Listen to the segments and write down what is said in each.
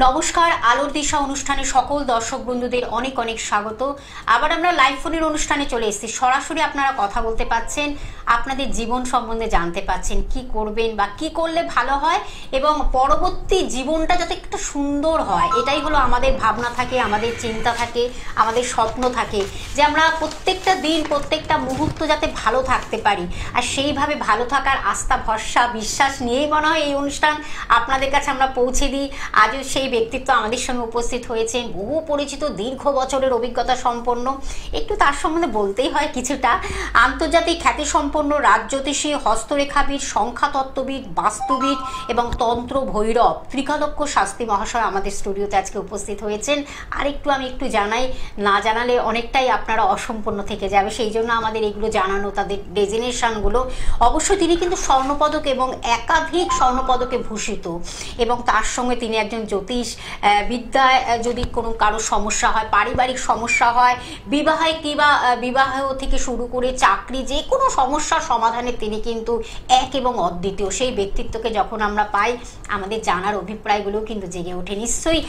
নমস্কার, আলোর দিশা অনুষ্ঠানে সকল দর্শক বন্ধুদের অনেক অনেক স্বাগত। আবার আমরা লাইভ ফোনের অনুষ্ঠানে চলে এসেছি। সরাসরি আপনারা কথা বলতে পাচ্ছেন, আপনাদের জীবন সম্বন্ধে জানতে পাচ্ছেন, কি করবেন বা কি করলে ভালো হয় এবং পরবর্তী জীবনটা যাতে একটা সুন্দর হয়, এটাই হলো আমাদের ভাবনা থাকে, আমাদের চিন্তা থাকে, আমাদের স্বপ্ন থাকে যে আমরা প্রত্যেকটা দিন প্রত্যেকটা মুহূর্ত যাতে ভালো থাকতে পারি। আর সেইভাবে ভালো থাকার আস্থা ভরসা বিশ্বাস নিয়েই মনে হয় এই অনুষ্ঠান আপনাদের কাছে আমরা পৌঁছে দিই। আজও সেই ব্যক্তিত্ব আমাদের সঙ্গে উপস্থিত হয়েছেন, বহু পরিচিত, দীর্ঘ বছরের অভিজ্ঞতা সম্পন্ন, একটু তার সম্বন্ধে বলতেই হয় কিছুটা। আন্তর্জাতিক খ্যাতিসম্পন্ন রাজজ্যোতিষী, হস্তরেখাবিদ, সংখ্যাতত্ত্ববিদ, বাস্তুবিদ এবং তন্ত্র ভৈরব ত্রিকালজ্ঞ শাস্ত্রী মহাশয় আমাদের স্টুডিওতে আজকে উপস্থিত হয়েছেন। আর আমি একটু জানাই, না জানালে অনেকটাই আপনারা অসম্পূর্ণ থেকে যাবে, সেই জন্য আমাদের এগুলো জানানো, তাদের ডেজিনেশনগুলো। অবশ্যই তিনি কিন্তু স্বর্ণপদক এবং একাধিক স্বর্ণপদকে ভূষিত, এবং তার সঙ্গে তিনি একজন জ্যোতিষ বিদ্যায় যদি কোনো কারো সমস্যা হয়, পারিবারিক সমস্যা হয়, বিবাহ থেকে শুরু করে চাকরি, যে কোনো সমস্যার সমাধানে তিনি কিন্তু এক এবং অদ্বিতীয়। সেই ব্যক্তিত্বকে যখন আমরা পাই, আমাদের জানার অভিপ্রায়গুলোও কিন্তু জেগে ওঠে। নিশ্চয়ই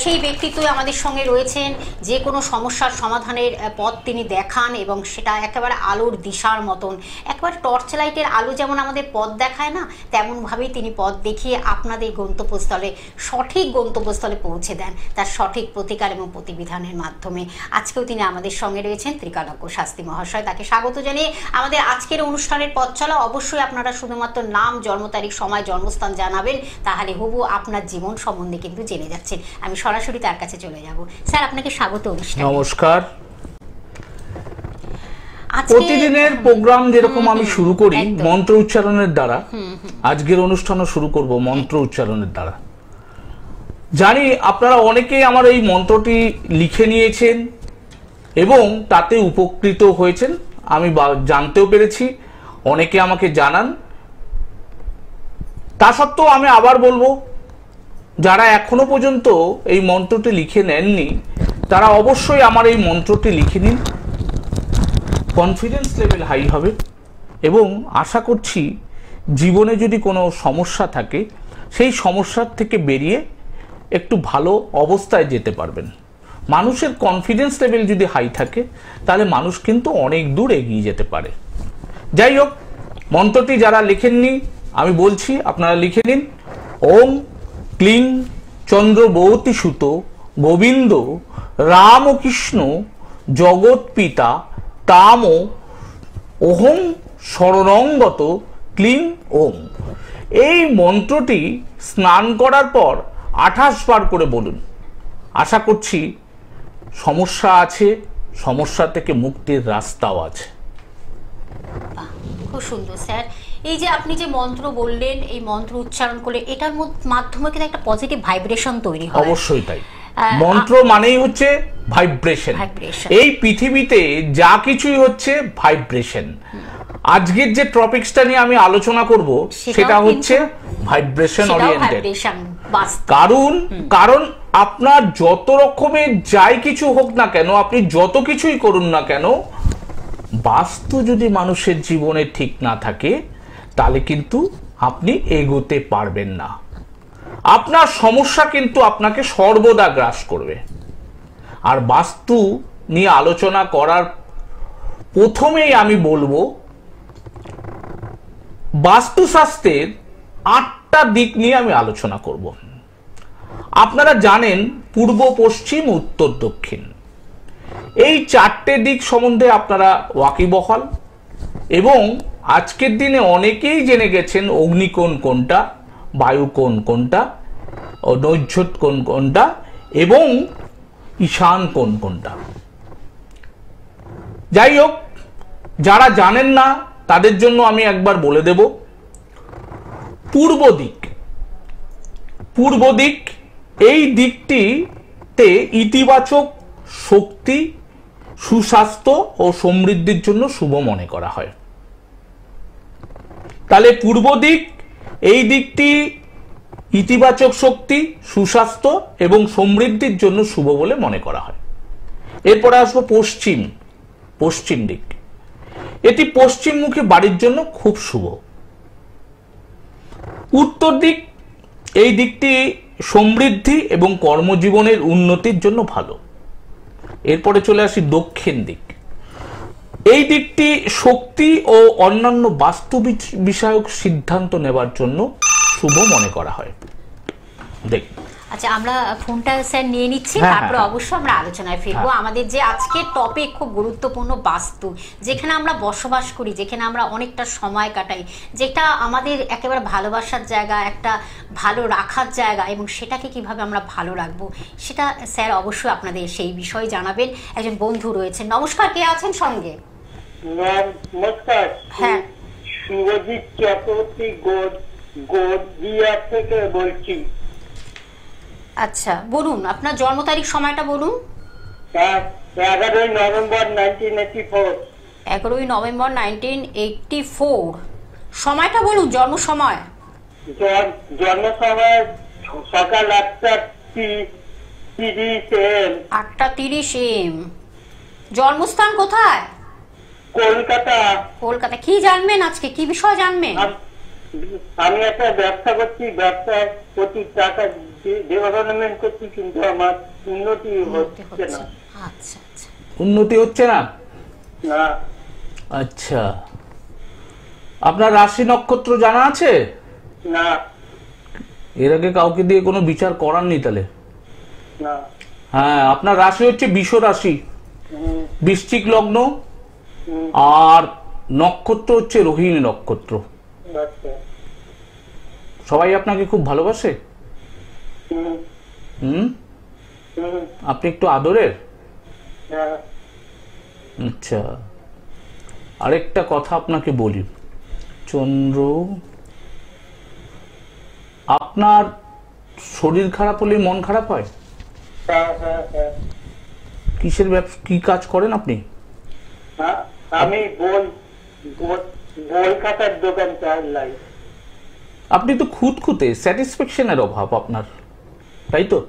সেই ব্যক্তিত্বই আমাদের সঙ্গে রয়েছেন, যে কোনো সমস্যার সমাধানের পথ তিনি দেখান, এবং সেটা একেবারে আলোর দিশার মতন, একেবারে টর্চ লাইটের আলো যেমন আমাদের পথ দেখায় না, তেমনভাবেই তিনি পথ দেখিয়ে আপনাদের গন্তব্যস্থলে, সঠিক গন্তব্যস্থলে পৌঁছে দেন তার সঠিক প্রতিকার এবং প্রতিবিধানের মাধ্যমে। আজকেও তিনি আমাদের সঙ্গে রয়েছেন, ত্রিকালজ্ঞ শাস্ত্রী মহাশয়। তাকে স্বাগত জানিয়ে আমাদের আজকের অনুষ্ঠানের পথ চলা। অবশ্যই আপনারা শুধুমাত্র নাম, জন্ম তারিখ, সময়, জন্মস্থান জানাবেন, তাহলে হুবু আপনার জীবন সম্বন্ধে কিন্তু জেনে যাচ্ছেন। আমি সরাসরি তার কাছে চলে যাব। স্যার, আপনাকে স্বাগত অনুষ্ঠানে। নমস্কার। প্রতিদিনের প্রোগ্রাম যেরকম আমি শুরু করি মন্ত্র উচ্চারণের দ্বারা, আজকের অনুষ্ঠানও শুরু করব মন্ত্র উচ্চারণের দ্বারা। জানি আপনারা অনেকেই আমার এই মন্ত্রটি লিখে নিয়েছেন এবং তাতে উপকৃত হয়েছেন, আমি জানতেও পেরেছি, অনেকে আমাকে জানান। তা সত্ত্বেও আমি আবার বলবো, যারা এখনো পর্যন্ত এই মন্ত্রটি লিখে নেননি তারা অবশ্যই আমার এই মন্ত্রটি লিখে নিন। কনফিডেন্স লেভেল হাই হবে এবং আশা করছি জীবনে যদি কোনো সমস্যা থাকে সেই সমস্যার থেকে বেরিয়ে একটু ভালো অবস্থায় যেতে পারবেন। মানুষের কনফিডেন্স লেভেল যদি হাই থাকে তাহলে মানুষ কিন্তু অনেক দূর এগিয়ে যেতে পারে। যাই হোক, মন্ত্রটি যারা লিখেননি আমি বলছি, আপনারা লিখে নিন। ওম ক্লিং চন্দ্রবতী সুত গোবিন্দ রামকৃষ্ণ জগৎ পিতা তাম ওহং শরণঙ্গত ক্লিং ওম। এই মন্ত্রটি স্নান করার পর 28 বার করে বলুন। আশা করছি সমস্যা আছে, সমস্যা থেকে মুক্তির রাস্তাও আছে। খুব সুন্দর স্যার। এই যে আপনি যে মন্ত্র বললেন, এই মন্ত্র উচ্চারণ করলে এটার মাধ্যমে কিন্তু একটা পজিটিভ ভাইব্রেশন তৈরি হয়। অবশ্যই তাই। মন্ত্র মানেই হচ্ছে ভাইব্রেশন। এই পৃথিবীতে যা কিছুই হচ্ছে ভাইব্রেশন। আজকের যে টপিকসটা নিয়ে আমি আলোচনা করব সেটা হচ্ছে ভাইব্রেশন ওরিয়েন্টেড। কারণ আপনার যত রকমের যাই কিছু হোক না কেন, আপনি যত কিছুই করুন না কেন, বাস্তু যদি মানুষের জীবনে ঠিক না থাকে তাহলে কিন্তু আপনি এগোতে পারবেন না। আপনার সমস্যা কিন্তু আপনাকে সর্বদা গ্রাস করবে। আর বাস্তু নিয়ে আলোচনা করার প্রথমেই আমি বলবো, বাস্তুশাস্ত্রের 8টা দিক নিয়ে আমি আলোচনা করব। আপনারা জানেন পূর্ব, পশ্চিম, উত্তর, দক্ষিণ, এই 4টে দিক সম্বন্ধে আপনারা ওয়াকিবহাল, এবং আজকের দিনে অনেকেই জেনে গেছেন অগ্নিকোণ কোনটা, বায়ুকোণ কোনটা, নৈঝট কোণ কোনটা এবং ঈশান কোণ কোনটা। যাই হোক, যারা জানেন না তাদের জন্য আমি একবার বলে দেব। পূর্ব দিক, পূর্ব দিক, এই দিকটিতে ইতিবাচক শক্তি, সুস্বাস্থ্য ও সমৃদ্ধির জন্য শুভ মনে করা হয়। তাহলে পূর্ব দিক, এই দিকটি ইতিবাচক শক্তি, সুস্বাস্থ্য এবং সমৃদ্ধির জন্য শুভ বলে মনে করা হয়। এরপরে আসবো পশ্চিম, পশ্চিম দিক। এটি পশ্চিমমুখী বাড়ির জন্য খুব শুভ। উত্তর দিক, এই দিকটি সমৃদ্ধি এবং কর্মজীবনের উন্নতির জন্য ভালো। এরপরে চলে আসি দক্ষিণ দিক। এই দিকটি শক্তি ও অন্যান্য বাস্তু বিষয়ক সিদ্ধান্ত নেবার জন্য শুভ মনে করা হয়। দেখ, আচ্ছা, আমরা ফোনটা স্যার নিয়ে নিচ্ছি, হ্যাঁ, তারপরে হ্যাঁ। অবশ্যই আমরা আলোচনায় ফিরবো। আমাদের যে আজকের টপিক খুব গুরুত্বপূর্ণ, বাস্তু, যেখানে আমরা বসবাস করি, যেখানে আমরা অনেকটা সময় কাটাই, যেটা আমাদের একেবারে ভালোবাসার জায়গা, একটা ভালো রাখার জায়গা, এবং সেটাকে কিভাবে আমরা ভালো রাখবো সেটা স্যার অবশ্যই আপনাদের সেই বিষয়ে জানাবেন। একজন বন্ধু রয়েছেন, নমস্কার, কে আছেন সঙ্গে? নমস্কার, হ্যাঁ। শুভজিৎ চক্রবর্তী গদিয়া থেকে বলছি। আচ্ছা, বলুন আপনার জন্ম তারিখ, সময়টা বলুন। 11ই নভেম্বর 1984। 11ই নভেম্বর 1984, সময়টা বলুন, জন্ম সময়। জন্ম সময় সকাল 8:30 AM। 8:30 AM। জন্মস্থান কোথায়? কলকাতা। কলকাতা। কি জানবেন আজকে, কি বিষয় জানবেন? আমি একটা ব্যবসা করছি, ব্যবসায় প্রচুর টাকা ডেভেলপমেন্ট করছি, কিন্তু আমার উন্নতি হচ্ছে না। আচ্ছা আচ্ছা। উন্নতি হচ্ছে না? না। আচ্ছা, আপনার রাশি নক্ষত্র জানা আছে? না। এর আগে কাউকে দিয়ে কোনো বিচার করাননি তাহলে? না। হ্যাঁ, আপনার রাশি হচ্ছে বৃষ রাশি, বৃশ্চিক লগ্ন, হুম। আর নক্ষত্র হচ্ছে রোহিণী নক্ষত্র। আচ্ছা। সবাই আপনাকে খুব ভালোবাসে? হুম। হুম, হুম। আপনি একটু আদরের? হ্যাঁ। আচ্ছা, আরেকটা কথা আপনাকে বলি, চন্দ্র, আপনার শরীর খারাপ হলে মন খারাপ হয়? হ্যাঁ, হ্যাঁ, হ্যাঁ। কিসের ব্যবসা, কি কাজ করেন আপনি? হ্যাঁ, আমি বই খাতার দোকান চালাই। আপনি তো খুঁতখুঁতে, স্যাটিসফ্যাকশনের অভাব আপনার, তাই তো?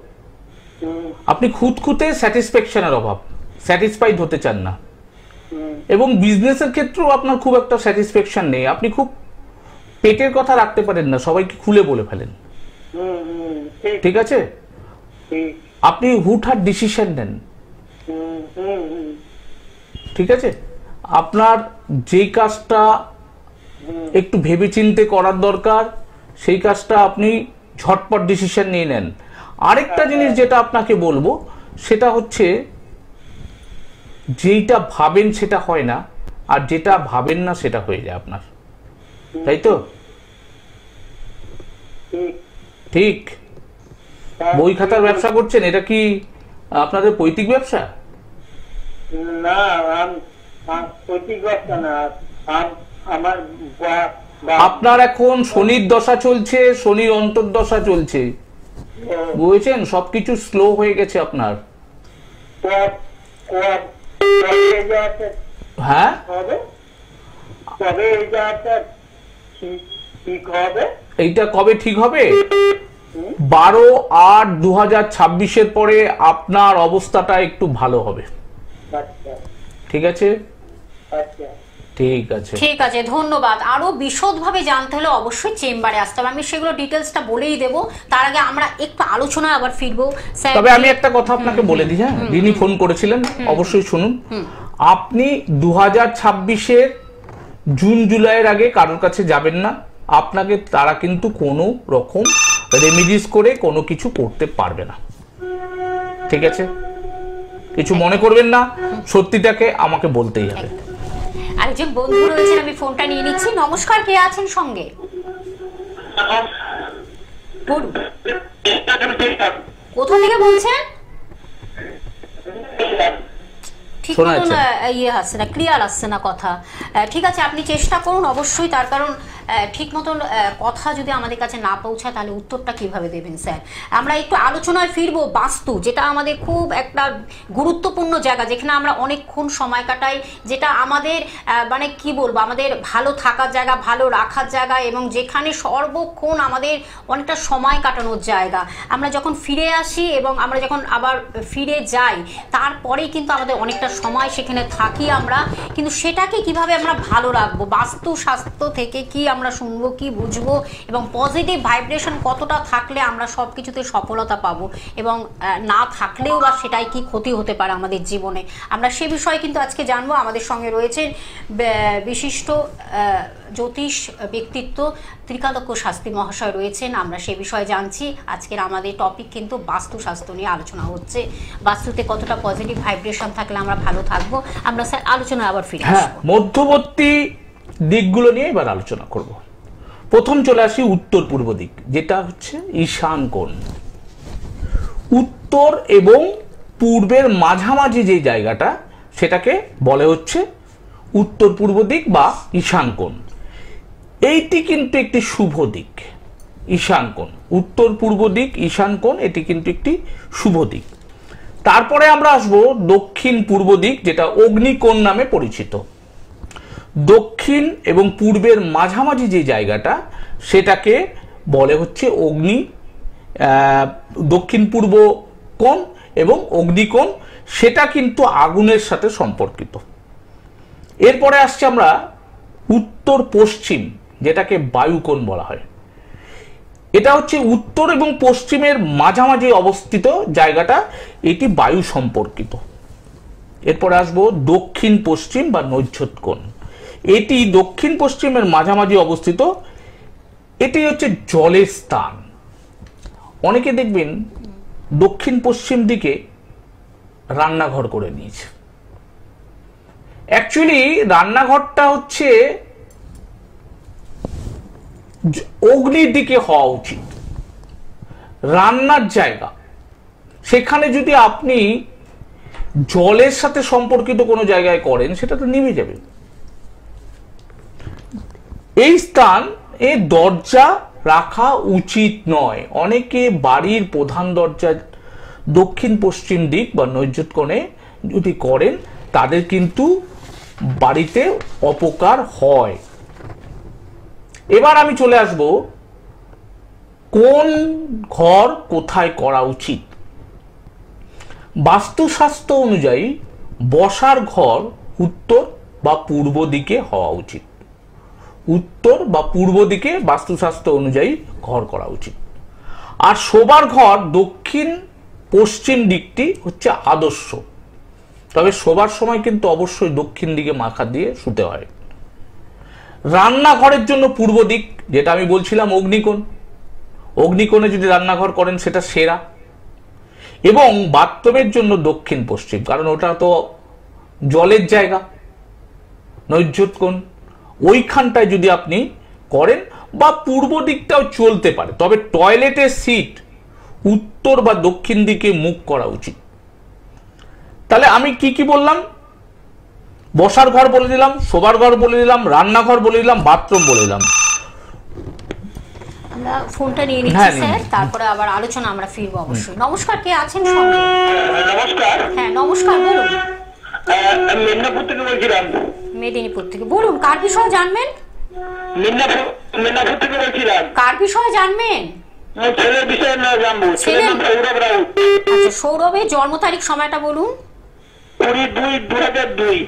হুম। আপনি খুঁতখুঁতে স্যাটিসফ্যাকশনের অভাব, স্যাটিসফাইড হতে চান না, হুম। এবং বিজনেসের ক্ষেত্রেও আপনার খুব একটা স্যাটিসফ্যাকশন নেই। আপনি খুব পেটের কথা রাখতে পারেন না, সবাইকে খুলে বলে ফেলেন, হুম। হুম। ঠিক আছে? ঠিক। আপনি হুটহাট ডিসিশন নেন, হুম। হুম। হুম। ঠিক আছে? আপনার যেই কাজটা একটু ভেবেচিন্তে করার দরকার, সেই কাজটা আপনি ঝটপট ডিসিশন নিয়ে নেন। আরেকটা জিনিস যেটা আপনাকে বলবো, সেটা হচ্ছে যেইটা ভাবেন সেটা হয় না, আর যেটা ভাবেন না সেটা হয়ে যায় আপনার, তাই তো? ঠিক। ঠিক। বই খাতার ব্যবসা করছেন, এটা কি আপনাদের পৈতৃক ব্যবসা? না, প্রতি ব্যবসা না। আমার আপনার এখন শনির দশা চলছে, শনির অন্তর্দশা চলছে, বুঝেছেন? সবকিছু স্লো হয়ে গেছে আপনার। হ্যাঁ, হবে, তবে এই জায়গাটা ঠিক হবে। এইটা কবে ঠিক হবে? 12/8/2026 পরে আপনার অবস্থাটা একটু ভালো হবে, আচ্ছা। ঠিক আছে? আচ্ছা। ঠিক আছে, ঠিক আছে, ধন্যবাদ। আরো বিশদভাবে জানতে হলে অবশ্যই চেম্বারে আসতে হবে, আমি সেগুলো ডিটেলসটা বলেই দেবো। তার আগে আমরা একটু আলোচনায় আবার ফিরবো স্যার। তবে আমি একটা কথা আপনাকে বলে দিই, হ্যাঁ, যিনি ফোন করেছিলেন অবশ্যই শুনুন। আপনি 2026-এর জুন জুলাইয়ের আগে কারোর কাছে যাবেন না, আপনাকে তারা কিন্তু কোনো রকম রেমিডিস করে কোনো কিছু করতে পারবে না, ঠিক আছে? কিছু মনে করবেন না, সত্যিটাকে আমাকে বলতেই হবে। আরেকজন বন্ধু রয়েছেন, আমি ফোনটা নিয়ে নিচ্ছি। নমস্কার, কে আছেন সঙ্গে? বলুন, কোথা থেকে বলছেন? ঠিক শোনা মতন যাচ্ছে ইয়ে আসছে না, ক্লিয়ার আসছে না কথা। ঠিক আছে, আপনি চেষ্টা করুন অবশ্যই, তার কারণ ঠিক মতন কথা যদি আমাদের কাছে না পৌঁছায় তাহলে উত্তরটা কিভাবে দেবেন স্যার। আমরা একটু আলোচনায় ফিরবো বাস্তু, যেটা আমাদের খুব একটা গুরুত্বপূর্ণ জায়গা, যেখানে আমরা অনেকক্ষণ সময় কাটাই, যেটা আমাদের মানে কি বলবো, আমাদের ভালো থাকার জায়গা, ভালো রাখার জায়গা, এবং যেখানে সর্বক্ষণ আমাদের অনেকটা সময় কাটানোর জায়গা। আমরা যখন ফিরে আসি এবং আমরা যখন আবার ফিরে যাই, তারপরেই কিন্তু আমাদের অনেকটা সময় সেখানে থাকি আমরা, কিন্তু সেটাকে কিভাবে আমরা ভালো রাখবো, বাস্তু শাস্ত্র থেকে কি আমরা শুনবো, কি বুঝবো, এবং পজিটিভ ভাইব্রেশন কতটা থাকলে আমরা সব কিছুতে সফলতা পাবো, এবং না থাকলেও বা সেটাই কি ক্ষতি হতে পারে আমাদের জীবনে, আমরা সে বিষয়ে কিন্তু আজকে জানবো। আমাদের সঙ্গে রয়েছেন বিশিষ্ট জ্যোতিষ ব্যক্তিত্ব ত্রিকালজ্ঞ শাস্ত্রী মহাশয় রয়েছেন, আমরা সে বিষয়ে জানছি। আজকের আমাদের টপিক কিন্তু বাস্তুশাস্ত্র নিয়ে আলোচনা হচ্ছে, বাস্তুতে কতটা পজিটিভ ভাইব্রেশন থাকলে আমরা ভালো থাকবো। আমরা স্যার আলোচনা আবার ফিরে আসবো। মধ্যবর্তী দিকগুলো নিয়ে এবার আলোচনা করব। প্রথম চলে আসি উত্তর পূর্ব দিক, যেটা হচ্ছে ঈশান কোণ। উত্তর এবং পূর্বের মাঝামাঝি যে জায়গাটা, সেটাকে বলে হচ্ছে উত্তর পূর্ব দিক বা ঈশান কোণ। এইটি কিন্তু একটি শুভ দিক। ঈশান কোণ, উত্তর পূর্ব দিক ঈশান কোণ, এটি কিন্তু একটি শুভ দিক। তারপরে আমরা আসবো দক্ষিণ পূর্ব দিক, যেটা অগ্নিকোণ নামে পরিচিত। দক্ষিণ এবং পূর্বের মাঝামাঝি যে জায়গাটা, সেটাকে বলে হচ্ছে দক্ষিণ পূর্ব কোণ এবং অগ্নিকোণ। সেটা কিন্তু আগুনের সাথে সম্পর্কিত। এরপরে আসছে আমরা উত্তর পশ্চিম, যেটাকে বায়ুকোণ বলা হয়। এটা হচ্ছে উত্তর এবং পশ্চিমের মাঝামাঝি অবস্থিত জায়গাটা, এটি বায়ু সম্পর্কিত। এরপরে আসবো দক্ষিণ পশ্চিম বা নৈঝ্যত কোণ। এটি দক্ষিণ পশ্চিমের মাঝামাঝি অবস্থিত। এটি হচ্ছে জলের স্থান। অনেকে দেখবেন দক্ষিণ পশ্চিম দিকে রান্নাঘর করে নিয়েছে। অ্যাকচুয়ালি রান্নাঘরটা হচ্ছে অগ্নির দিকে হওয়া উচিত, রান্নার জায়গা। সেখানে যদি আপনি জলের সাথে সম্পর্কিত কোনো জায়গায় করেন, সেটা তো নিভে যাবে। এই স্থান এ দরজা রাখা উচিত নয়। অনেকে বাড়ির প্রধান দরজা দক্ষিণ পশ্চিম দিক বা নৈঝ্যত কোণে যদি করেন, তাদের কিন্তু বাড়িতে অপকার হয়। এবার আমি চলে আসব কোন ঘর কোথায় করা উচিত। বাস্তুশাস্ত্র অনুযায়ী বসার ঘর উত্তর বা পূর্ব দিকে হওয়া উচিত। উত্তর বা পূর্ব দিকে বাস্তুশাস্ত্র অনুযায়ী ঘর করা উচিত। আর শোবার ঘর দক্ষিণ পশ্চিম দিকটি হচ্ছে আদর্শ। তবে শোবার সময় কিন্তু অবশ্যই দক্ষিণ দিকে মাথা দিয়ে শুতে হয়। রান্নাঘরের জন্য পূর্ব দিক, যেটা আমি বলছিলাম অগ্নিকোণ। অগ্নিকোণে যদি রান্নাঘর করেন সেটা সেরা। এবং বাথরুমের জন্য দক্ষিণ পশ্চিম, কারণ ওটা তো জলের জায়গা, নৈঝ্যত কোণ। ওইখানটায় যদি আপনি করেন, বা পূর্ব দিকটাও চলতে পারে, তবে টয়লেটের সিট উত্তর বা দক্ষিণ দিকে মুখ করা উচিত। তাহলে আমি কি কি বললাম? বসার ঘর বলে দিলাম, শোবার ঘর বলে দিলাম, রান্নাঘর বলে দিলাম, বাথরুম বলে দিলাম। আমরা ফোনটা নিয়ে নিচ্ছি স্যার, তারপরে আবার আলোচনা আমরা ফিরবো অবশ্যই। নমস্কার, কে আছেন সঙ্গে? নমস্কার। হ্যাঁ নমস্কার, বলুন। মেদিনীপুর থেকে বলছিলাম। মেদিনীপুর থেকে বলুন, কার বিষয়ে জানবেন? মেদিনীপুর থেকে বলছিলাম। কার বিষয়ে জানবেন? ছেলের বিষয়ে না জানবো। ছেলের নাম সৌরভ রাউত। আচ্ছা, সৌরভের জন্ম তারিখ সময়টা বলুন। 20/2/2002।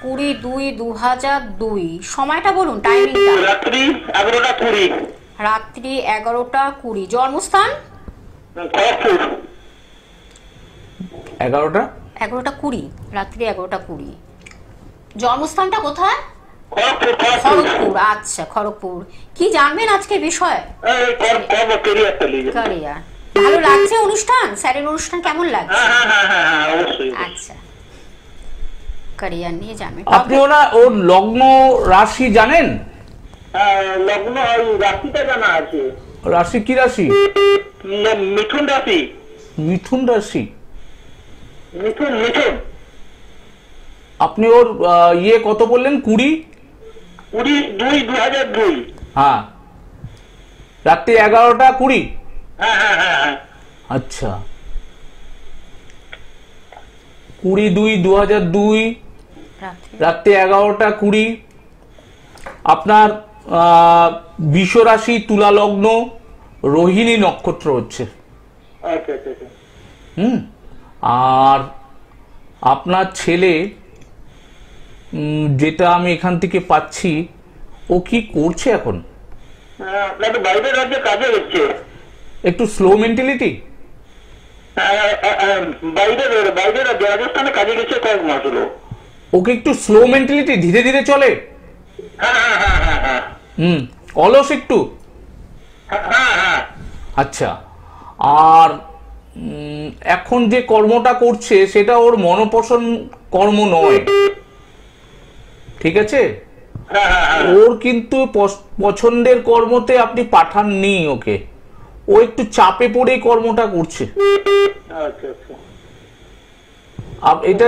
20/2/2002 সময়টা বলুন, টাইমিংটা। রাত্রি 11টা 20। রাত্রি 11টা 20। জন্মস্থান? খড়গপুর। 11টা 20, রাত্রি 11টা 20। জন্মস্থানটা কোথায়? খড়গপুর। আচ্ছা, খড়গপুর। কি জানবেন আজকে বিষয়? ক্যারিয়ার। ভালো লাগছে অনুষ্ঠান? স্যারের অনুষ্ঠান কেমন লাগছে? আচ্ছা, ক্যারিয়ার নিয়ে জানবেন। আপনি ওর লগ্ন রাশি জানেন? লগ্ন রাশিটা জানা আছে। রাশি কি রাশি? মিথুন রাশি। মিথুন রাশি। মিথুন। আপনি ওর ইয়ে কত বললেন? 20/2/2002। হ্যাঁ, রাত্রি 11টা 20। হ্যাঁ। আচ্ছা, 20/2/2002, রাত্রি 11টা 20। আপনার বৃষ রাশি, তুলা লগ্ন, রোহিণী নক্ষত্র হচ্ছে। আর আপনার ছেলে, যেটা আমি এখান থেকে পাচ্ছি, ও কি করছে এখন? আপনার বাইরের রাজ্যে কাজে হচ্ছে, একটু স্লো মেন্টালিটি। বাইরের রাজ্যে রাজস্থানে কাজে গেছে কয়েক মাস হলো। ওকে একটু স্লো মেন্টালিটি, ধীরে ধীরে চলে। হ্যাঁ। অলস একটু। হ্যাঁ। আচ্ছা, আর এখন যে কর্মটা করছে সেটা ওর মনোপসন্দ কর্ম নয়, ঠিক আছে? ওর কিন্তু পছন্দের কর্মতে আপনি পাঠাননি ওকে, ও একটু চাপে পড়ে কর্মটা করছে। আচ্ছা। এটা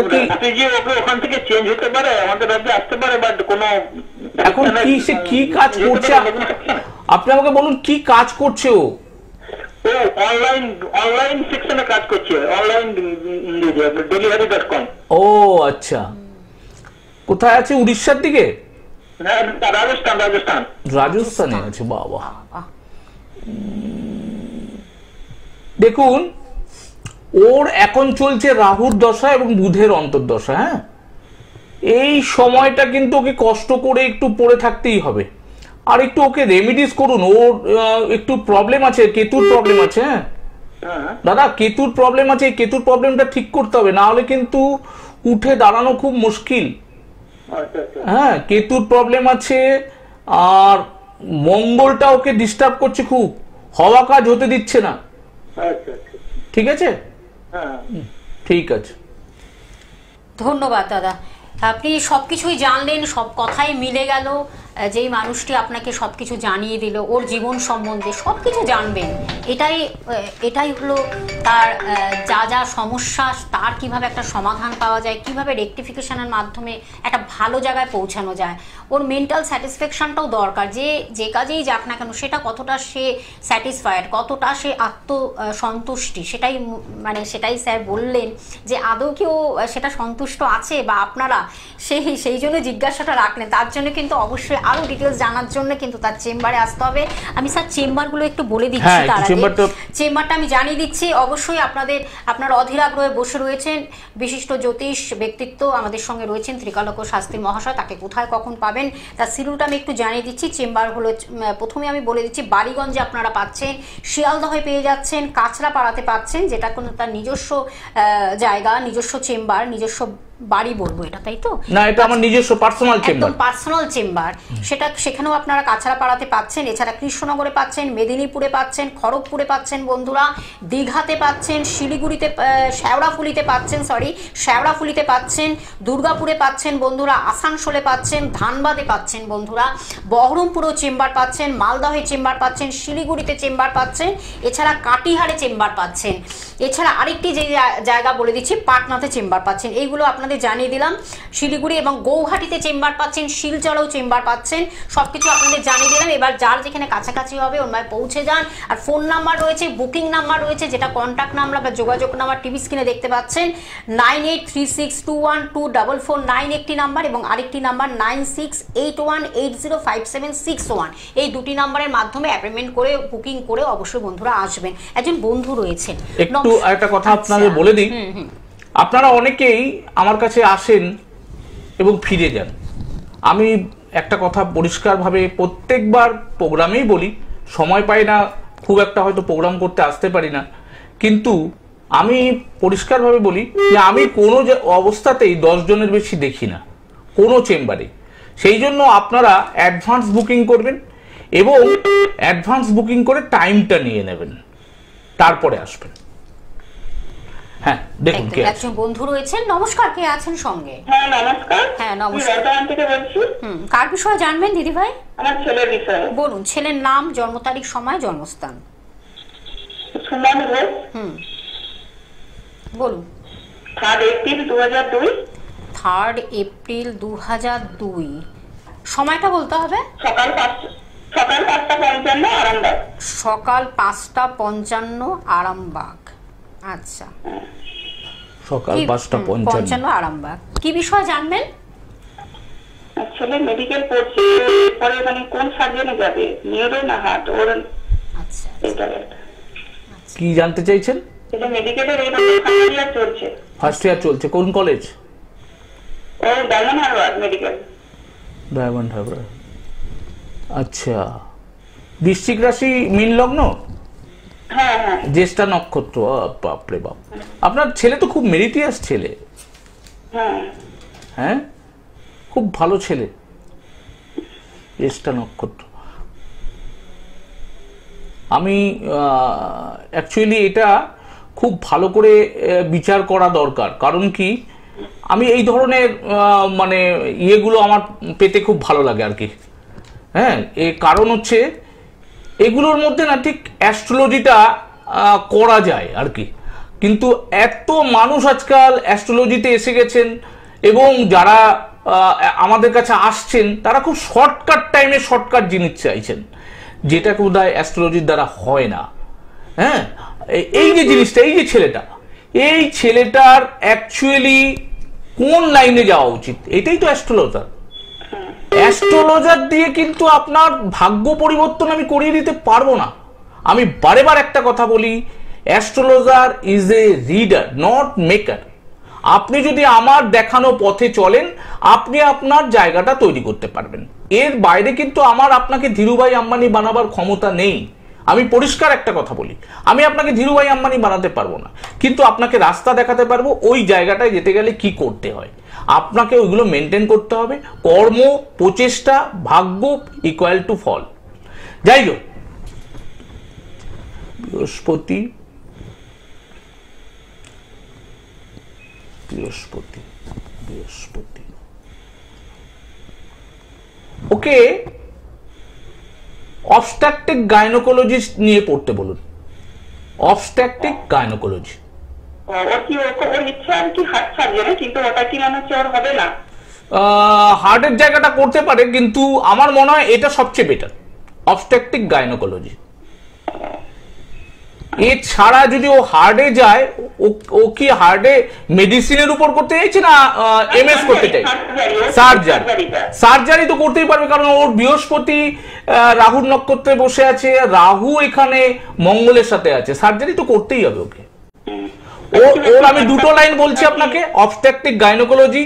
কি ওখান থেকে চেঞ্জ হতে পারে, আমাদের রাজ্যে আসতে পারে, বাট কোনো এখন কি সে কি কাজ করছে আপনি আমাকে বলুন, কি কাজ করছে ও? অনলাইন সেকশনে কাজ করছে, অনলাইন ডেলিভারি.com। ও আচ্ছা, কোথায় আছে? উড়িষ্যার দিকে? রাজস্থানে আছে। বাবা, দেখুন ওর এখন চলছে রাহুর দশা এবং বুধের অন্তর্দশা। হ্যাঁ, এই সময়টা কিন্তু ওকে কষ্ট করে একটু পড়ে থাকতেই হবে, আর একটু ওকে রেমিডিস করুন। ওর একটু প্রবলেম আছে, কেতুর প্রবলেম আছে। হ্যাঁ দাদা, কেতুর প্রবলেম আছে, কেতুর প্রবলেমটা ঠিক করতে হবে, না হলে কিন্তু উঠে দাঁড়ানো খুব মুশকিল। হ্যাঁ, কেতুর প্রবলেম আছে, আর মঙ্গলটা ওকে ডিস্টার্ব করছে খুব, হওয়া কাজ হতে দিচ্ছে না। ঠিক আছে, ঠিক আছে, ধন্যবাদ দাদা। আপনি সবকিছুই জানলেন, সব কথাই মিলে গেল। যেই মানুষটি আপনাকে সবকিছু জানিয়ে দিল, ওর জীবন সম্বন্ধে সবকিছু জানবেন, এটাই হলো তার যা যা সমস্যা, তার কিভাবে একটা সমাধান পাওয়া যায়, কিভাবে রেকটিফিকেশনের মাধ্যমে একটা ভালো জায়গায় পৌঁছানো যায়। ওর মেন্টাল স্যাটিসফ্যাকশনটাও দরকার, যে কাজেই যাক না কেন সেটা কতটা সে স্যাটিসফাইড, কতটা সে আত্মসন্তুষ্টি, সেটাই স্যার বললেন যে আদৌ কি ও সেটা সন্তুষ্ট আছে, বা আপনারা সেই জন্য জিজ্ঞাসাটা রাখলেন। তার জন্য কিন্তু অবশ্যই আরো ডিটেলস জানার জন্য কিন্তু তার চেম্বারে আসতে হবে। আমি স্যার চেম্বারগুলো একটু বলে দিচ্ছি, তার আগে চেম্বারটা আমি জানিয়ে দিচ্ছি। অবশ্যই আপনারা অধীর আগ্রহে বসে রয়েছেন। বিশিষ্ট জ্যোতিষ ব্যক্তিত্ব আমাদের সঙ্গে রয়েছেন ত্রিকালজ্ঞ শাস্ত্রী মহাশয়, তাকে কোথায় কখন পাবেন তার শিডিউলটা আমি একটু জানিয়ে দিচ্ছি। চেম্বার হলো, প্রথমে আমি বলে দিচ্ছি, বাড়িগঞ্জে আপনারা পাচ্ছেন, শিয়ালদহে পেয়ে যাচ্ছেন, কাঁচরাপাড়াতে পাচ্ছেন, যেটা কোনো তার নিজস্ব জায়গা, নিজস্ব চেম্বার, নিজস্ব বাড়ি বলবো এটা, তাই তো? না, এটা আমার নিজস্ব পার্সোনাল চেম্বার, একদম পার্সোনাল চেম্বার। সেখানেও আপনারা কাছড়াপাড়াতে পাচ্ছেন, এছাড়া কৃষ্ণনগরে পাচ্ছেন, মেদিনীপুরে পাচ্ছেন, খড়গপুরে পাচ্ছেন বন্ধুরা, দীঘাতে পাচ্ছেন, শিলিগুড়িতে, শেওড়াফুলিতে পাচ্ছেন, দুর্গাপুরে পাচ্ছেন বন্ধুরা, আসানসোলে পাচ্ছেন, ধানবাদে পাচ্ছেন বন্ধুরা, বহরমপুরেও চেম্বার পাচ্ছেন, মালদহে চেম্বার পাচ্ছেন, শিলিগুড়িতে চেম্বার পাচ্ছেন, এছাড়া কাটিহারে চেম্বার পাচ্ছেন, এছাড়া আরেকটি যে জায়গা বলে দিচ্ছি, পাটনাতে চেম্বার পাচ্ছেন। এইগুলো আপনাদের জানিয়ে দিলাম। শিলিগুড়ি এবং গৌহাটিতে চেম্বার পাচ্ছেন, শিলচরেও চেম্বার পাচ্ছেন, সবকিছু আপনাদের জানিয়ে দিলাম। এবার যার যেখানে কাছাকাছি হবে ওনায় পৌঁছে যান। আর ফোন নাম্বার রয়েছে, বুকিং নাম্বার রয়েছে, যেটা কন্ট্যাক্ট নাম্বার বা যোগাযোগ নাম্বার টিভি স্ক্রিনে দেখতে পাচ্ছেন, 9836212449 একটি নাম্বার, এবং আরেকটি নাম্বার 9681805761। এই দুটি নাম্বারের মাধ্যমে অ্যাপয়েন্টমেন্ট করে বুকিং করে অবশ্যই বন্ধুরা আসবেন। একজন বন্ধু রয়েছেন, একটু একটা কথা আপনাদের বলে দিই, আপনারা অনেকেই আমার কাছে আসেন এবং ফিরে যান। আমি একটা কথা পরিষ্কারভাবে প্রত্যেকবার প্রোগ্রামেই বলি, সময় পাই না খুব একটা, হয়তো প্রোগ্রাম করতে আসতে পারি না, কিন্তু আমি পরিষ্কারভাবে বলি যে আমি কোনো অবস্থাতেই 10 জনের বেশি দেখি না কোনো চেম্বারে। সেই জন্য আপনারা অ্যাডভান্স বুকিং করবেন এবং অ্যাডভান্স বুকিং করে টাইমটা নিয়ে নেবেন, তারপরে আসবেন। হ্যাঁ, দেখুন একজন বন্ধু রয়েছেন। নমস্কার, কে আছেন সঙ্গে? হ্যাঁ নমস্কার। হ্যাঁ নমস্কার। থেকে বলছি। কার বিষয়ে জানবেন দিদি ভাই? আমার ছেলের বিষয়ে। বলুন, ছেলের নাম, জন্ম তারিখ, সময়, জন্মস্থান। সুমন ঘোষ। বলুন। 3 এপ্রিল 2002। 3 এপ্রিল 2002। সময়টা বলতে হবে? সকাল 5:55 আরামবাগ। সকাল 5:55 আরামবাগ। আচ্ছা, সকাল 5:55 আরামবাগ। কি বিষয় জানবেন? ছেলে মেডিকেল পড়ছে, পরে মানে কোন সার্জনে যাবে, নিউরো না হার্ট? ওর আচ্ছা, কি জানতে চাইছেন? এটা মেডিকেলের ফার্স্ট ইয়ার চলছে। ফার্স্ট ইয়ার চলছে, কোন কলেজ? ও ডায়মন্ড হারবার মেডিকেল। ডায়মন্ড হারবার। আচ্ছা, বৃশ্চিক রাশি মীন লগ্ন, হ্যাঁ হ্যাঁ জ্যেষ্ঠা নক্ষত্র। বাপরে বাপ, আপনার ছেলে তো খুব মেরিটিয়াস ছেলে। হ্যাঁ হ্যাঁ, খুব ভালো ছেলে। জ্যেষ্ঠা নক্ষত্র। আমি অ্যাকচুয়ালি এটা খুব ভালো করে বিচার করা দরকার। কারণ কি, আমি এই ধরনের মানে ইয়েগুলো আমার পেতে খুব ভালো লাগে আর কি। হ্যাঁ, এর কারণ হচ্ছে এগুলোর মধ্যে না ঠিক অ্যাস্ট্রোলজিটা করা যায় আর কি। কিন্তু এত মানুষ আজকাল অ্যাস্ট্রোলজিতে এসে গেছেন এবং যারা আমাদের কাছে আসছেন তারা খুব শর্টকাট টাইমে শর্টকাট জিনিস চাইছেন, যেটা বোধহয় অ্যাস্ট্রোলজির দ্বারা হয় না। হ্যাঁ, এই যে জিনিসটা, এই ছেলেটার অ্যাকচুয়ালি কোন লাইনে যাওয়া উচিত, এটাই তো অ্যাস্ট্রোলজার। অ্যাস্ট্রোলজার দিয়ে কিন্তু আপনার ভাগ্য পরিবর্তন আমি করিয়ে দিতে পারবো না। আমি বারে বার একটা কথা বলি, astrologer is a reader, not maker. আপনি যদি আমার দেখানো পথে চলেন, আপনি আপনার জায়গাটা তৈরি করতে পারবেন। এর বাইরে কিন্তু আমার আপনাকে ধীরুভাই আম্বানি বানাবার ক্ষমতা নেই। আমি পরিষ্কার একটা কথা বলি, আমি আপনাকে ধীরুভাই আম্বানি বানাতে পারবো না, কিন্তু আপনাকে রাস্তা দেখাতে পারবো ওই জায়গাটায় যেতে গেলে কি করতে হয়। আপনাকে ওইগুলো মেনটেন করতে হবে। কর্ম, প্রচেষ্টা, ভাগ্য ইকুয়াল টু ফল। যাই হোক, বৃহস্পতি বৃহস্পতি বৃহস্পতি ওকে অবস্ট্রাকটিভ গাইনোকোলজিস্ট নিয়ে পড়তে বলুন। Obstructive gynaecology. হার্টের জায়গাটা করতে পারে, কিন্তু আমার মনে হয় এটা সবচেয়ে বেটার, অবস্ট্রাকটিভ গাইনোকোলজি। এছাড়া যদি ও হার্টে যায়, ও কি হার্টে মেডিসিনের উপর করতে চাইছে না এমএস করতে চাই? সার্জারি তো করতেই পারবে, কারণ ওর বৃহস্পতি রাহুর নক্ষত্রে বসে আছে, রাহু এখানে মঙ্গলের সাথে আছে, সার্জারি তো করতেই হবে ওকে। ওর আমি দুটো লাইন বলছি আপনাকে, অবস্ট্রাকটিভ গাইনোকোলজি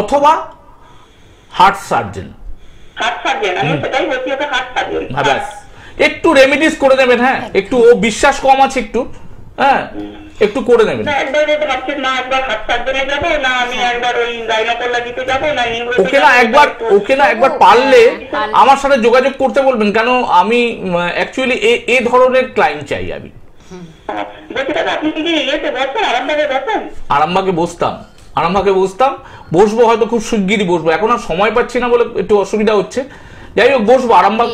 অথবা হার্ট সার্জন। একটু রেমেডিস করে দেবেন। হ্যাঁ, একটু ও বিশ্বাস কম আছে, একটু হ্যাঁ একটু করে দেবেন। ওকে না একবার পারলে আমার সাথে যোগাযোগ করতে বলবেন, কেন আমি অ্যাকচুয়ালি এ ধরনের ক্লায়েন্ট চাই আমি। আরামবাগে বসতাম, বসবো হয়তো খুব শিগগিরই বসবো। এখন আর সময় পাচ্ছি না বলে একটু অসুবিধা হচ্ছে। যাই হোক, বসবো। আরামবাগ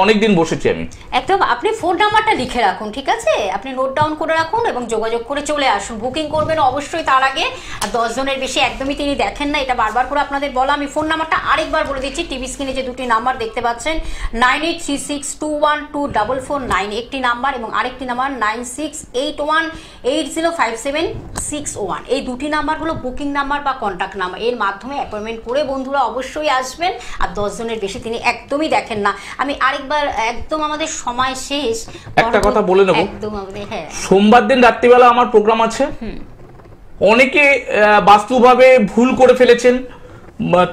অনেকদিন বসেছি আমি। একদম, আপনি ফোন নাম্বারটা লিখে রাখুন, ঠিক আছে? আপনি নোট ডাউন করে রাখুন এবং যোগাযোগ করে চলে আসুন। বুকিং করবেন অবশ্যই তার আগে। আর 10 জনের বেশি একদমই তিনি দেখেন না, এটা বারবার করে আপনাদের বলা। আমি ফোন নাম্বারটা আরেকবার বলে দিচ্ছি। টিভি স্ক্রিনে যে দুটি নাম্বার দেখতে পাচ্ছেন, 9836212449 একটি নাম্বার, এবং আরেকটি নাম্বার 9681805761। এই দুটি নাম্বার হলো বুকিং নাম্বার বা কন্ট্যাক্ট নাম্বার। এর মাধ্যমে অ্যাপয়েন্টমেন্ট করে বন্ধুরা অবশ্যই আসবেন। আর 10 জনের বেশি তিনি একদমই দেখেন না। আমি আরেকবার, একদম আমাদের সময় শেষ, একটা কথা বলে নেব। একদম আমাদের, হ্যাঁ, সোমবার দিন রাত্রিবেলা আমার প্রোগ্রাম আছে। অনেকে বাস্তুভাবে ভুল করে ফেলেছেন,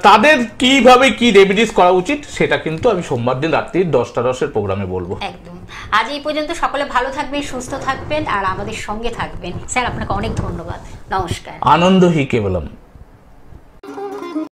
তাদের কিভাবে কি রেমেডিস করা উচিত সেটা কিন্তু আমি সোমবার দিন রাত্রি 10:10 প্রোগ্রামে বলবো। একদম। আজ এই পর্যন্ত। সকলে ভালো থাকবেন, সুস্থ থাকবেন আর আমাদের সঙ্গে থাকবেন। স্যার, আপনাকে অনেক ধন্যবাদ। নমস্কার। আনন্দ হি কেবলম।